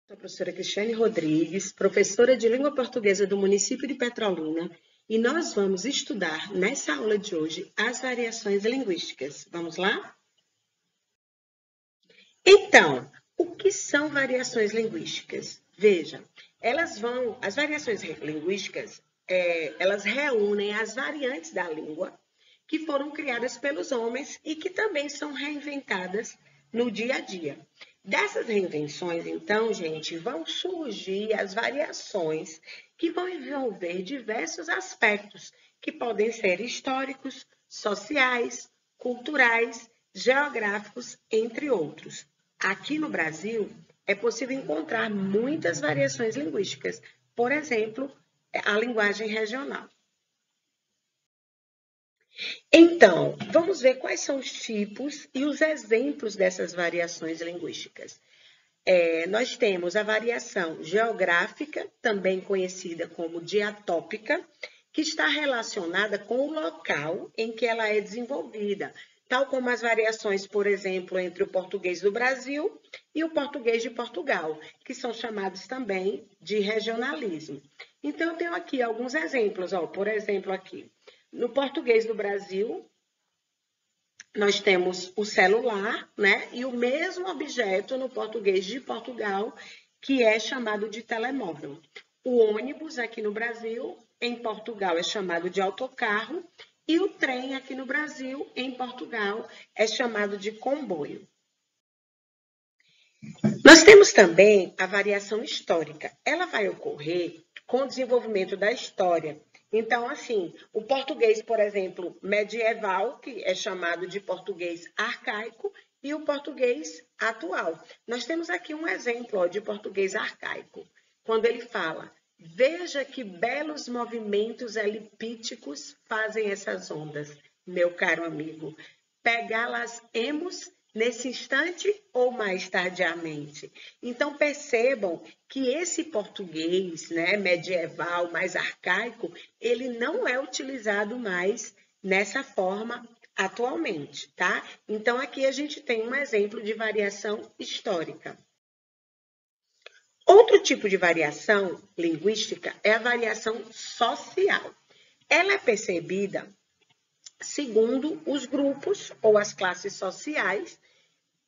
Sou a professora Cristiane Rodrigues, professora de língua portuguesa do município de Petrolina, e nós vamos estudar nessa aula de hoje as variações linguísticas. Vamos lá? Então, o que são variações linguísticas? Veja, as variações linguísticas, elas reúnem as variantes da língua que foram criadas pelos homens e que também são reinventadas no dia a dia. Dessas reinvenções, então, gente, vão surgir as variações que vão envolver diversos aspectos, que podem ser históricos, sociais, culturais, geográficos, entre outros. Aqui no Brasil, é possível encontrar muitas variações linguísticas, por exemplo, a linguagem regional. Então, vamos ver quais são os tipos e os exemplos dessas variações linguísticas. Nós temos a variação geográfica, também conhecida como diatópica, que está relacionada com o local em que ela é desenvolvida, tal como as variações, por exemplo, entre o português do Brasil e o português de Portugal, que são chamados também de regionalismo. Então, eu tenho aqui alguns exemplos, por exemplo, aqui. No português do Brasil, nós temos o celular, né? E o mesmo objeto no português de Portugal, que é chamado de telemóvel. O ônibus aqui no Brasil, em Portugal, é chamado de autocarro. E o trem aqui no Brasil, em Portugal, é chamado de comboio. Nós temos também a variação histórica. Ela vai ocorrer com o desenvolvimento da história. Então, assim, o português, por exemplo, medieval, que é chamado de português arcaico, e o português atual. Nós temos aqui um exemplo de português arcaico, quando ele fala: veja que belos movimentos eliptíquos fazem essas ondas, meu caro amigo. Pegá-las-emos nesse instante ou mais tardiamente. Então, percebam que esse português, né, medieval, mais arcaico, ele não é utilizado mais nessa forma atualmente, tá? Então, aqui a gente tem um exemplo de variação histórica. Outro tipo de variação linguística é a variação social. Ela é percebida segundo os grupos ou as classes sociais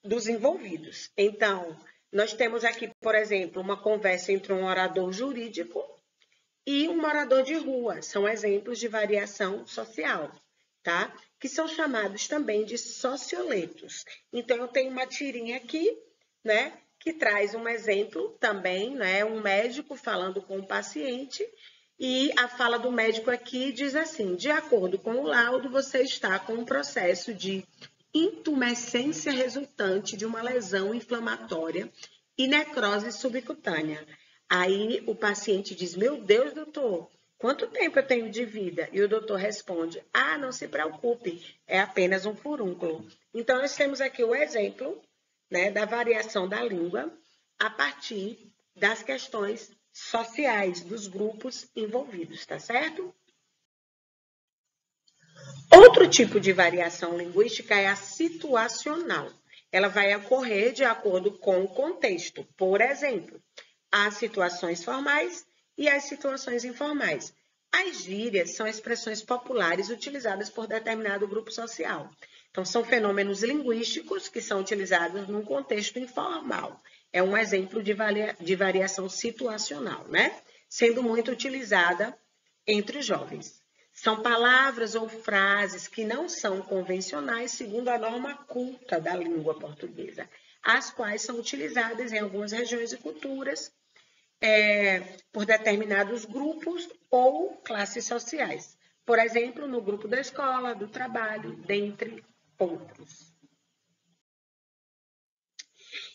dos envolvidos. Então, nós temos aqui, por exemplo, uma conversa entre um orador jurídico e um morador de rua. São exemplos de variação social, tá? Que são chamados também de socioletos. Então, eu tenho uma tirinha aqui, né? Que traz um exemplo também, né? Um médico falando com o paciente. E a fala do médico aqui diz assim: de acordo com o laudo, você está com um processo de intumescência resultante de uma lesão inflamatória e necrose subcutânea. Aí o paciente diz: meu Deus, doutor, quanto tempo eu tenho de vida? E o doutor responde: não se preocupe, é apenas um furúnculo. Então, nós temos aqui o exemplo, né, da variação da língua a partir das questões sociais dos grupos envolvidos, tá certo? Outro tipo de variação linguística é a situacional. Ela vai ocorrer de acordo com o contexto. Por exemplo, as situações formais e as situações informais. As gírias são expressões populares utilizadas por determinado grupo social. Então, são fenômenos linguísticos que são utilizados num contexto informal. É um exemplo de variação situacional, né? Sendo muito utilizada entre os jovens. São palavras ou frases que não são convencionais segundo a norma culta da língua portuguesa, as quais são utilizadas em algumas regiões e culturas por determinados grupos ou classes sociais. Por exemplo, no grupo da escola, do trabalho, dentre outros.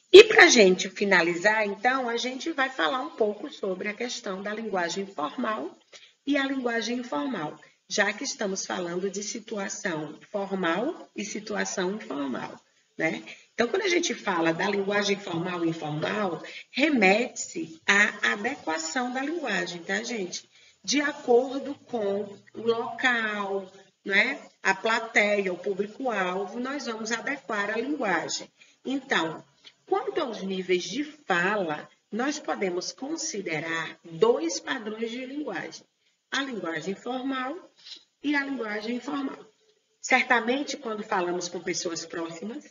E para a gente finalizar, então, a gente vai falar um pouco sobre a questão da linguagem formal e a linguagem informal, já que estamos falando de situação formal e situação informal, né? Então, quando a gente fala da linguagem formal e informal, remete-se à adequação da linguagem, tá, gente? De acordo com o local, né? A plateia, o público-alvo, nós vamos adequar a linguagem. Então, quanto aos níveis de fala, nós podemos considerar dois padrões de linguagem: a linguagem formal e a linguagem informal. Certamente, quando falamos com pessoas próximas,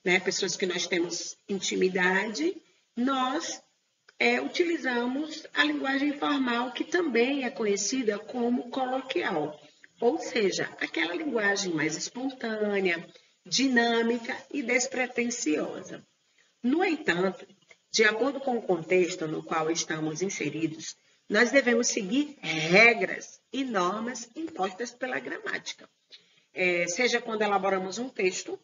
né, pessoas que nós temos intimidade, nós utilizamos a linguagem informal, que também é conhecida como coloquial, ou seja, aquela linguagem mais espontânea, dinâmica e despretensiosa. No entanto, de acordo com o contexto no qual estamos inseridos, nós devemos seguir regras e normas impostas pela gramática. Seja quando elaboramos um texto,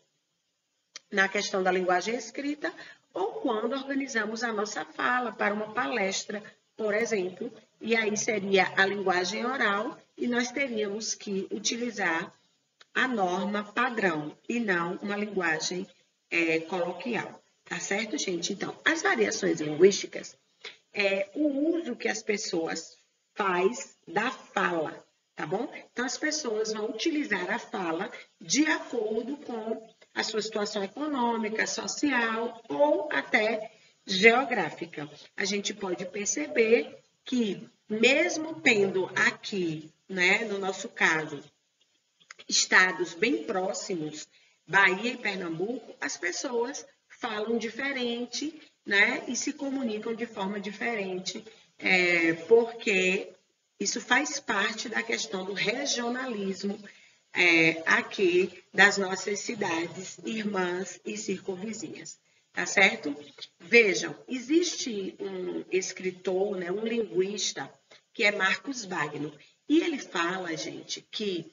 na questão da linguagem escrita, ou quando organizamos a nossa fala para uma palestra, por exemplo, e aí seria a linguagem oral, e nós teríamos que utilizar a norma padrão e não uma linguagem coloquial. Tá certo, gente? Então, as variações linguísticas é o uso que as pessoas faz da fala, tá bom? Então, as pessoas vão utilizar a fala de acordo com a sua situação econômica, social ou até geográfica. A gente pode perceber que, mesmo tendo aqui, né, no nosso caso, estados bem próximos, Bahia e Pernambuco, as pessoas falam diferente, né, e se comunicam de forma diferente, porque isso faz parte da questão do regionalismo aqui das nossas cidades irmãs e circunvizinhas, tá certo? Vejam, existe um escritor, né, um linguista, que é Marcos Wagner, e ele fala, gente, que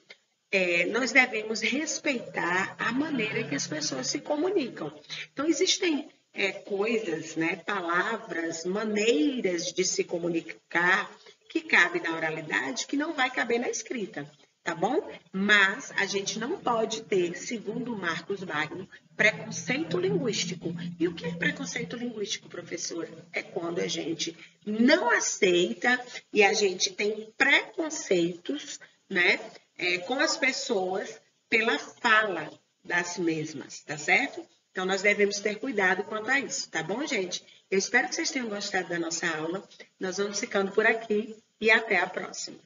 nós devemos respeitar a maneira que as pessoas se comunicam. Então, existem coisas, né, palavras, maneiras de se comunicar que cabe na oralidade que não vai caber na escrita, tá bom? Mas a gente não pode ter, segundo Marcos Wagner, preconceito linguístico. E o que é preconceito linguístico, professora? É quando a gente não aceita e a gente tem preconceitos, né, com as pessoas pela fala das mesmas, tá certo? Então, nós devemos ter cuidado quanto a isso, tá bom, gente? Eu espero que vocês tenham gostado da nossa aula. Nós vamos ficando por aqui e até a próxima.